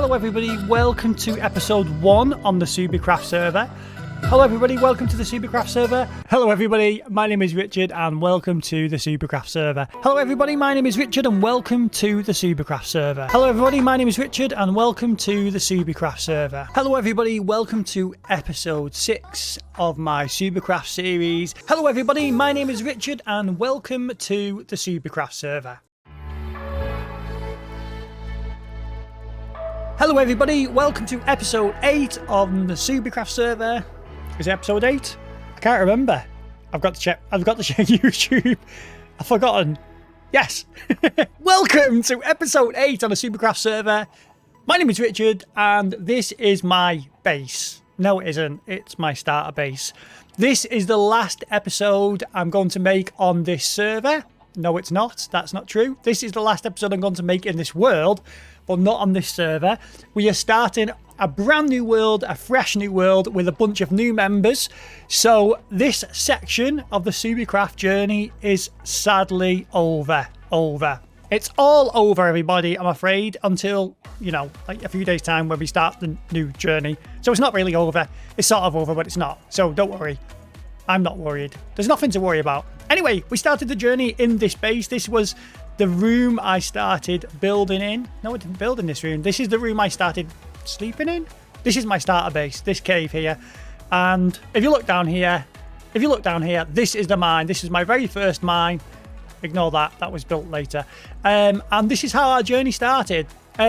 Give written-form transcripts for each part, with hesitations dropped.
Hello everybody, welcome to episode 1 on the Subiecraft server. Hello everybody, welcome to the Subiecraft server. Hello everybody, my name is Richard and welcome to the Subiecraft server. Hello everybody, my name is Richard and welcome to the Subiecraft server. Hello everybody, my name is Richard and welcome to the Subiecraft server. Hello everybody, welcome to episode 6 of my Subiecraft series. Hello everybody, my name is Richard and welcome to the Subiecraft server. Hello everybody, welcome to episode 8 on the Subiecraft server. Is it episode 8? I can't remember. I've got to check YouTube. I've forgotten. Yes. Welcome to episode 8 on the Subiecraft server. My name is Richard and this is my base. No, it isn't. It's my starter base. This is the last episode I'm going to make on this server. No, it's not. That's not true. This is the last episode I'm going to make in this world, but not on this server. We are starting a brand new world, a fresh new world with a bunch of new members. So this section of the Subiecraft journey is sadly over. It's all over, everybody, I'm afraid, until, you know, like a few days' time when we start the new journey. So it's not really over. It's sort of over, but it's not. So don't worry. I'm not worried. There's nothing to worry about. Anyway, we started the journey in this base. This was the room I started building in. No, I didn't build in this room. This is the room I started sleeping in. This is my starter base, this cave here. And if you look down here, this is the mine. This is my very first mine. Ignore that, that was built later. And this is how our journey started.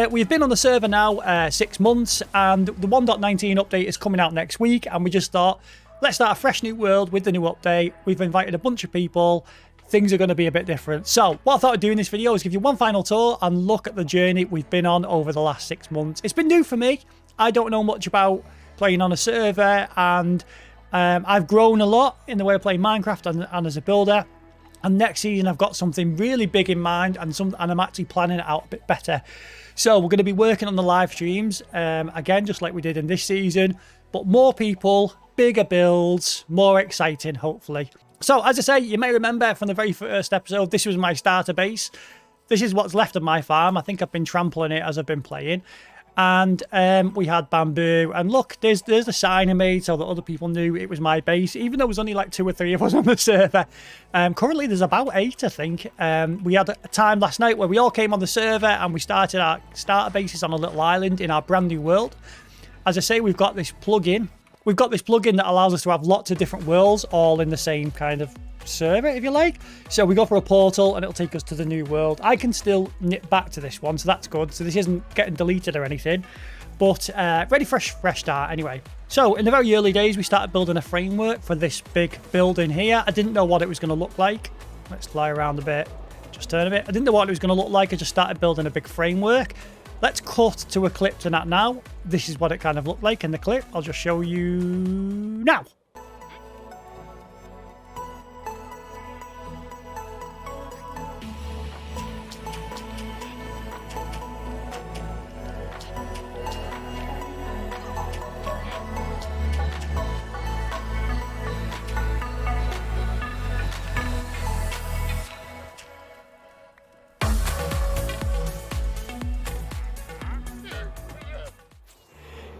We've been on the server now 6 months, and the 1.19 update is coming out next week, and we just thought, let's start a fresh new world with the new update. We've invited a bunch of people. Things are going to be a bit different. So what I thought I'd do in this video is give you one final tour and look at the journey we've been on over the last 6 months. It's been new for me. I don't know much about playing on a server, and I've grown a lot in the way of playing Minecraft and as a builder. And next season I've got something really big in mind, and I'm actually planning it out a bit better. So we're going to be working on the live streams again, just like we did in this season, but more people, bigger builds, more exciting, hopefully. So, as I say, you may remember from the very first episode, this was my starter base. This is what's left of my farm. I think I've been trampling it as I've been playing. And we had bamboo. And look, there's the sign I made so that other people knew it was my base, even though there was only like 2 or 3 of us on the server. Currently, there's about 8, I think. We had a time last night where we all came on the server and we started our starter bases on a little island in our brand new world. As I say, we've got this plugin. We've got this plugin that allows us to have lots of different worlds all in the same kind of server, if you like. So we go for a portal and it'll take us to the new world. I can still nip back to this one, so that's good. So this isn't getting deleted or anything, but ready for a fresh start anyway. So in the very early days, we started building a framework for this big building here. I didn't know what it was going to look like. Let's fly around a bit, just turn a bit. I didn't know what it was going to look like. I just started building a big framework. Let's cut to a clip to that now. This is what it kind of looked like in the clip. I'll just show you now.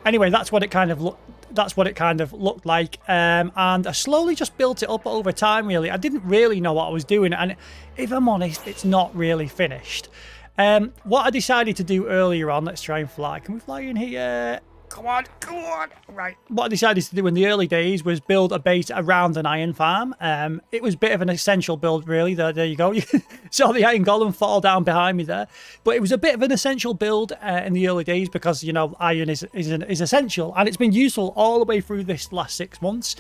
Anyway, that's what it kind of looked like, and I slowly just built it up over time. Really, I didn't really know what I was doing, and if I'm honest, it's not really finished. What I decided to do earlier on, let's try and fly. Can we fly in here? Come on. Right. What I decided to do in the early days was build a base around an iron farm. It was a bit of an essential build, really. There you go. You saw the iron golem fall down behind me there. But it was a bit of an essential build in the early days because, you know, iron is essential. And it's been useful all the way through this last 6 months.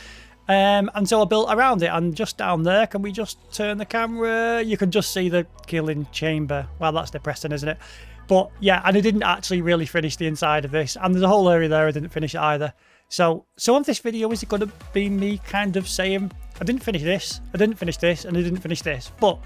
And so I built around it. And just down there, can we just turn the camera? You can just see the killing chamber. Well, that's depressing, isn't it? But yeah, and I didn't actually really finish the inside of this. And there's a whole area there I didn't finish it either. So some of this video is going to be me kind of saying, I didn't finish this, I didn't finish this, and I didn't finish this. But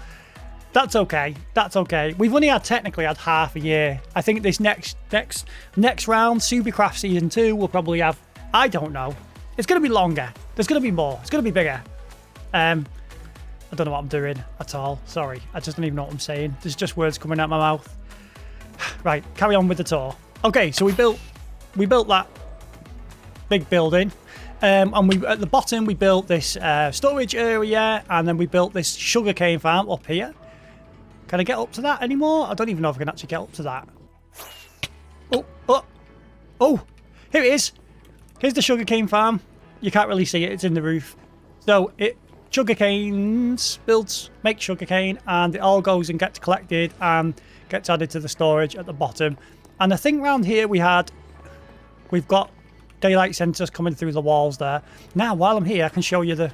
that's okay. That's okay. We've only technically had half a year. I think this next round, Subiecraft Season 2, will probably have, I don't know. It's going to be longer. There's going to be more. It's going to be bigger. I don't know what I'm doing at all. Sorry. I just don't even know what I'm saying. There's just words coming out my mouth. Right, carry on with the tour. Okay, so we built that big building. And we at the bottom we built this storage area, and then we built this sugarcane farm up here. Can I get up to that anymore? I don't even know if I can actually get up to that. Oh, here it is. Here's the sugarcane farm. You can't really see it, it's in the roof. So sugarcanes make sugarcane, and it all goes and gets collected and gets added to the storage at the bottom. And I think around here we've got daylight sensors coming through the walls there. Now, while I'm here, I can show you the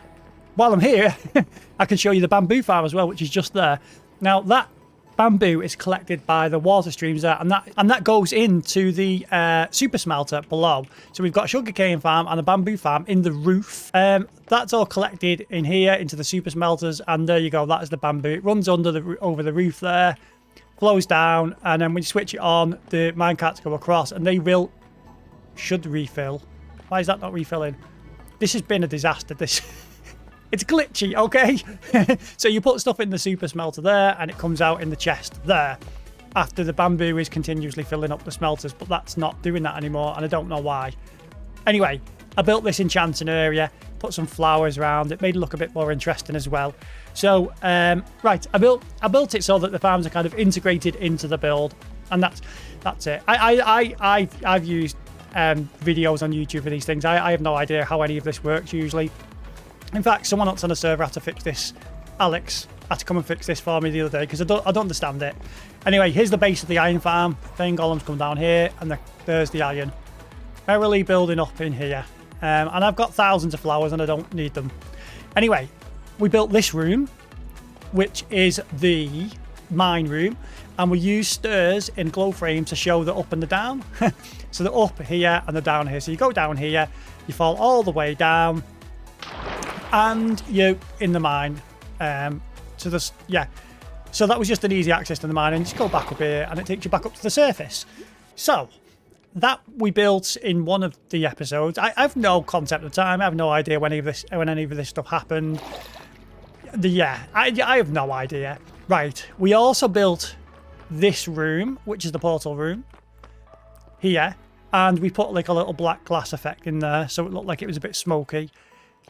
bamboo farm as well, which is just there. Now, that bamboo is collected by the water streams there, and that goes into the super smelter below. So we've got a sugarcane farm and a bamboo farm in the roof. That's all collected in here into the super smelters, and there you go. That is the bamboo. It runs over the roof there, flows down, and then when you switch it on, the minecarts go across, and they should refill. Why is that not refilling? This has been a disaster. It's glitchy, okay? So you put stuff in the super smelter there, and it comes out in the chest there after the bamboo is continuously filling up the smelters, but that's not doing that anymore, and I don't know why. Anyway, I built this enchanting area, put some flowers around it, made it look a bit more interesting as well. So right, I built it so that the farms are kind of integrated into the build, and that's it. I've used videos on YouTube for these things. I have no idea how any of this works usually. In fact, someone else on the server had to fix this. Alex had to come and fix this for me the other day because I don't understand it. Anyway, here's the base of the iron farm thing. Golems come down here, and there's the iron. Merrily building up in here. And I've got thousands of flowers and I don't need them. Anyway, we built this room, which is the mine room, and we use stairs in glow frame to show the up and the down. So the up here and the down here. So you go down here, you fall all the way down, and you're in the mine. So that was just an easy access to the mine, and you just go back up here and it takes you back up to the surface. So that we built in one of the episodes. I have no concept of time. I have no idea when any of this stuff happened. I have no idea. Right, we also built this room, which is the portal room here, and we put like a little black glass effect in there so it looked like it was a bit smoky.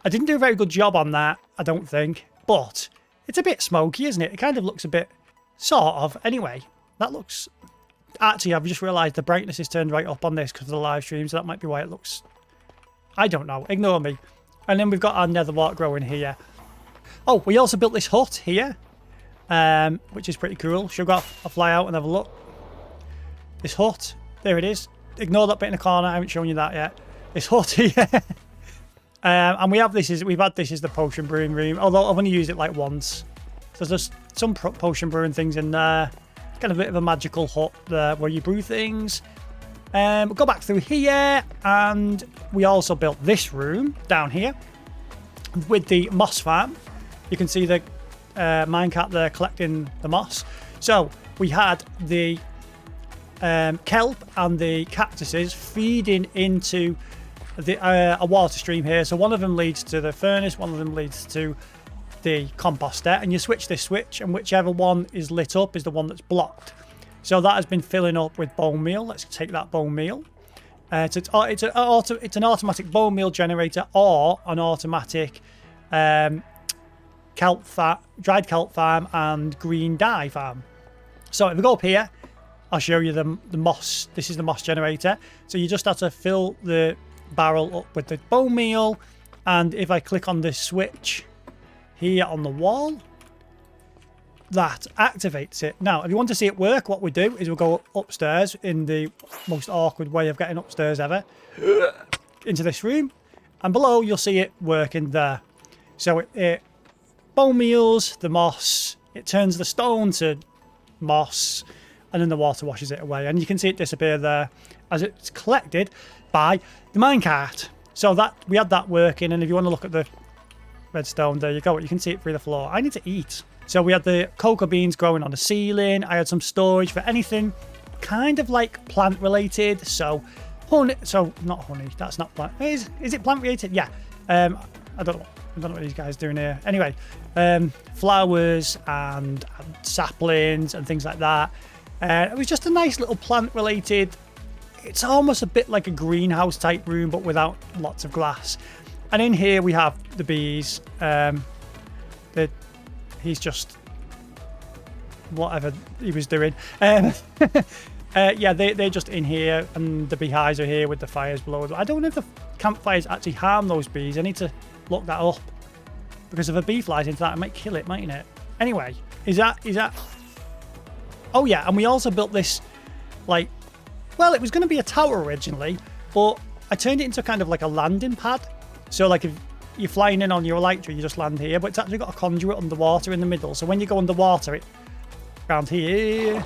I didn't do a very good job on that, I don't think, but it's a bit smoky, isn't it? It kind of looks a bit, sort of. Anyway, that looks... Actually, I've just realised the brightness is turned right up on this because of the live stream, so that might be why it looks... I don't know. Ignore me. And then we've got our nether wart growing here. Oh, we also built this hut here, which is pretty cool. Should we go fly out and have a look? This hut. There it is. Ignore that bit in the corner. I haven't shown you that yet. This hut here. And we've had this as the potion brewing room, although I've only used it like once. So there's some potion brewing things in there. It's kind of a bit of a magical hut there where you brew things. We'll go back through here, and we also built this room down here with the moss farm. You can see the minecart there collecting the moss. So we had the kelp and the cactuses feeding into a water stream here. So one of them leads to the furnace, one of them leads to the composter, and you switch this switch, and whichever one is lit up is the one that's blocked. So that has been filling up with bone meal. Let's take that bone meal. It's an automatic bone meal generator or an automatic dried kelp farm and green dye farm. So if we go up here, I'll show you the moss. This is the moss generator. So you just have to fill the barrel up with the bone meal, and if I click on this switch here on the wall, that activates it. Now, if you want to see it work, what we do is we'll go upstairs in the most awkward way of getting upstairs ever into this room, and below you'll see it working there. So it bone meals the moss, it turns the stone to moss, and then the water washes it away, and you can see it disappear there as it's collected by the minecart. So that we had that working, and if you want to look at the redstone, there you go, you can see it through the floor. I need to eat. So we had the cocoa beans growing on the ceiling. I had some storage for anything kind of like plant related. So honey, so not honey, that's not plant. Is it plant related? Yeah. I don't know what these guys are doing here. Anyway, flowers and saplings and things like that. It was just a nice little plant related it's almost a bit like a greenhouse type room, but without lots of glass. And in here we have the bees. He's just whatever he was doing. Yeah, they're just in here, and the beehives are here with the fires below. I don't know if the campfires actually harm those bees. I need to look that up, because if a bee flies into that, it might kill it, mightn't it? Anyway, is that? Oh yeah, and we also built this, like, well, it was going to be a tower originally, but I turned it into kind of like a landing pad. So like if you're flying in on your elytra, you just land here, but it's actually got a conduit underwater in the middle. So when you go underwater, it around here,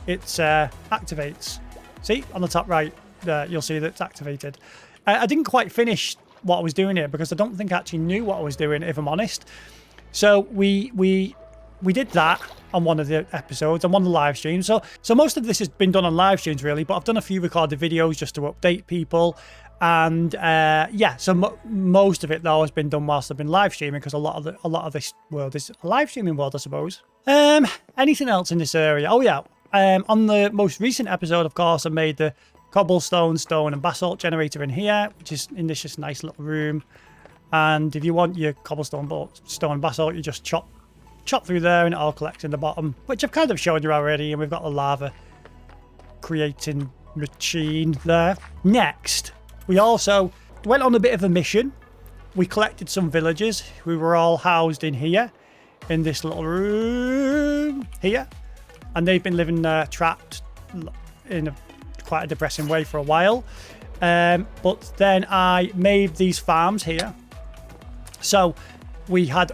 it activates. See, on the top right, you'll see that it's activated. I didn't quite finish what I was doing here because I don't think I actually knew what I was doing, if I'm honest. So we did that on one of the episodes, on one of the live streams. So most of this has been done on live streams, really, but I've done a few recorded videos just to update people. And yeah, so most of it though has been done whilst I've been live streaming, because a lot of this world is a live streaming world, I suppose. Anything else in this area? Oh yeah, on the most recent episode, of course, I made the cobblestone, stone, and basalt generator in here, which is in this just nice little room. And if you want your cobblestone, stone, basalt, you just chop through there, and it all collects in the bottom, which I've kind of shown you already. And we've got the lava creating machine there. Next, we also went on a bit of a mission. We collected some villagers who were all housed in here, in this little room here, and they've been living trapped in quite a depressing way for a while. But then I made these farms here. So we had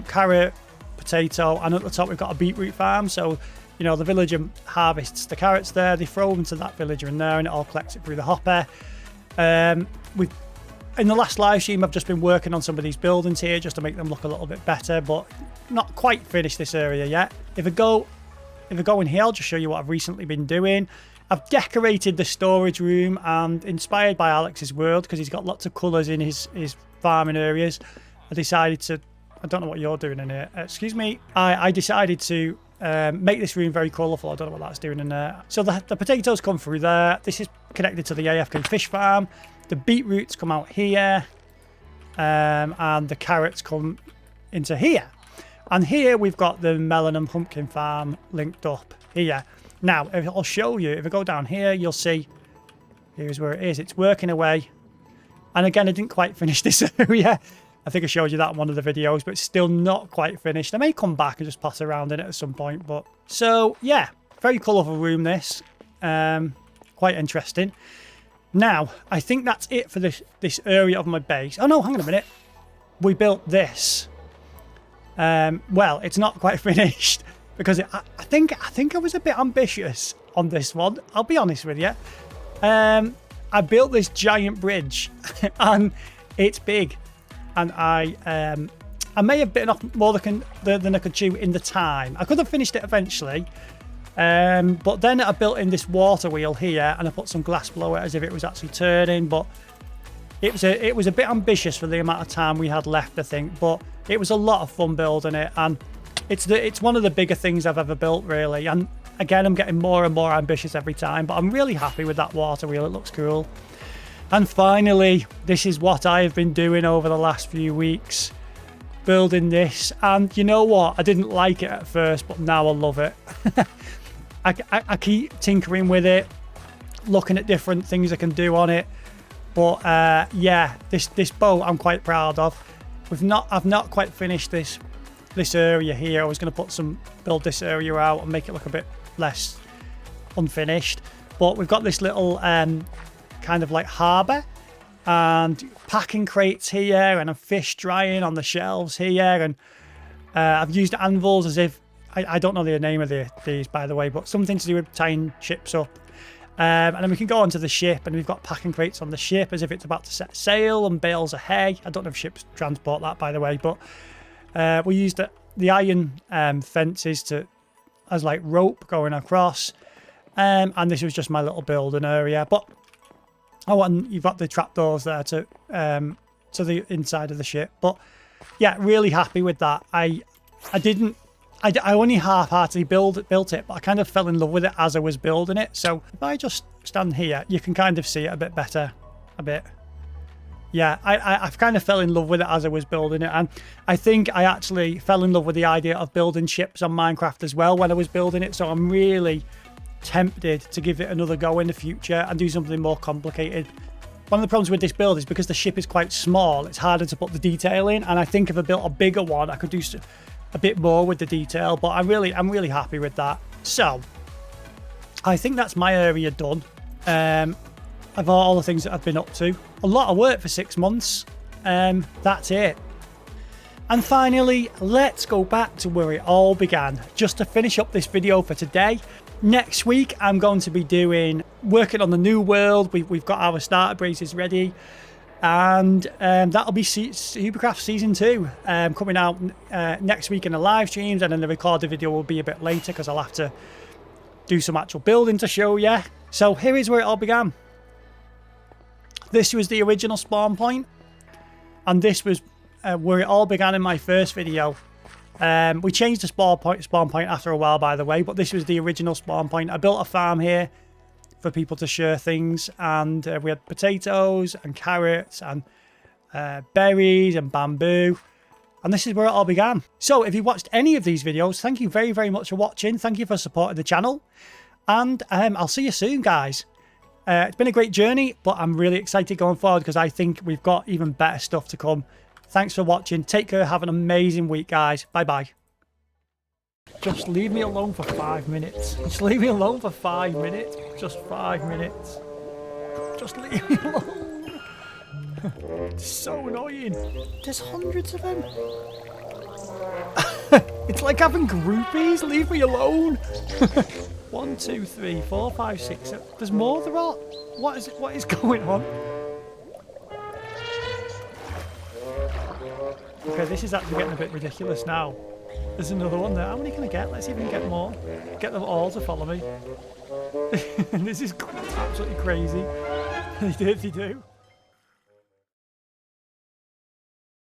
carrot, potato, and at the top we've got a beetroot farm. So, you know, the villager harvests the carrots there, they throw them to that villager in there, and it all collects it through the hopper. In the last live stream, I've just been working on some of these buildings here just to make them look a little bit better, but not quite finished this area yet. If I go in here, I'll just show you what I've recently been doing. I've decorated the storage room, and inspired by Alex's world, because he's got lots of colours in his farming areas, I decided to, I don't know what you're doing in here, excuse me, I decided to make this room very colourful. I don't know what that's doing in there. So the potatoes come through there. This is connected to the AFK fish farm. The beetroots come out here, and the carrots come into here. And here we've got the melon and pumpkin farm linked up here. Now, I'll show you. If I go down here, you'll see, here's where it is. It's working away. And again, I didn't quite finish this area. I think I showed you that in one of the videos, but it's still not quite finished. I may come back and just pass around in it at some point. But so, yeah, very colourful room, this. Quite interesting. Now, I think that's it for this area of my base. Oh, no, hang on a minute. We built this. Well, it's not quite finished, because I think I was a bit ambitious on this one. I'll be honest with you. I built this giant bridge, and it's big. And I may have bitten off more than I could chew in the time. I could have finished it eventually. But then I built in this water wheel here, and I put some glass below it as if it was actually turning. But it was a bit ambitious for the amount of time we had left, I think. But it was a lot of fun building it, and it's one of the bigger things I've ever built, really. And again, I'm getting more and more ambitious every time, but I'm really happy with that water wheel. It looks cool. And finally, this is what I have been doing over the last few weeks, building this. And you know what? I didn't like it at first, but now I love it. I keep tinkering with it, looking at different things I can do on it. But yeah, this boat I'm quite proud of. I've not quite finished this area here. I was going to build this area out and make it look a bit less unfinished. But we've got this little kind of like harbour, and packing crates here, and a fish drying on the shelves here, and I've used anvils as if I don't know the name of these, by the way, but something to do with tying ships up. And then we can go onto the ship, and we've got packing crates on the ship as if it's about to set sail, and bales of hay. I don't know if ships transport that, by the way, but we used the iron fences as like rope going across. And this was just my little building area. But oh, and you've got the trapdoors there to the inside of the ship. But yeah, really happy with that. I I only half-heartedly built it, but I kind of fell in love with it as I was building it. So if I just stand here, you can kind of see it a bit better. A bit. Yeah, I've kind of fell in love with it as I was building it. And I think I actually fell in love with the idea of building ships on Minecraft as well when I was building it. So I'm really tempted to give it another go in the future and do something more complicated. One of the problems with this build is because the ship is quite small, it's harder to put the detail in. And I think if I built a bigger one, I could do a bit more with the detail, but I'm really happy with that. So I think that's my area done. Of all the things that I've been up to, a lot of work for 6 months. That's it. And finally, let's go back to where it all began, just to finish up this video for today. Next week, I'm going to be working on the new world. We've got our starter braces ready. And that'll be Subiecraft Season 2 coming out next week in the live streams, and then the recorded video will be a bit later because I'll have to do some actual building to show you. So here is where it all began. This was the original spawn point, and this was where it all began in my first video. We changed the spawn point after a while, by the way, but this was the original spawn point. I built a farm here for people to share things, and we had potatoes and carrots and berries and bamboo, and this is where it all began. So if you watched any of these videos, thank you very much for watching. Thank you for supporting the channel, and I'll see you soon, guys. It's been a great journey, but I'm really excited going forward because I think we've got even better stuff to come. Thanks for watching. Take care. Have an amazing week, guys. Bye Just leave me alone for 5 minutes. Just leave me alone for 5 minutes. Just 5 minutes. Just leave me alone. It's so annoying. There's hundreds of them. It's like having groupies. Leave me alone. 1, 2, 3, 4, 5, 6. There's more. There are. What is it? What is going on? Okay, this is actually getting a bit ridiculous now. There's another one there. How many can I get? Let's see if we can get more. Get them all to follow me. This is absolutely crazy. They do.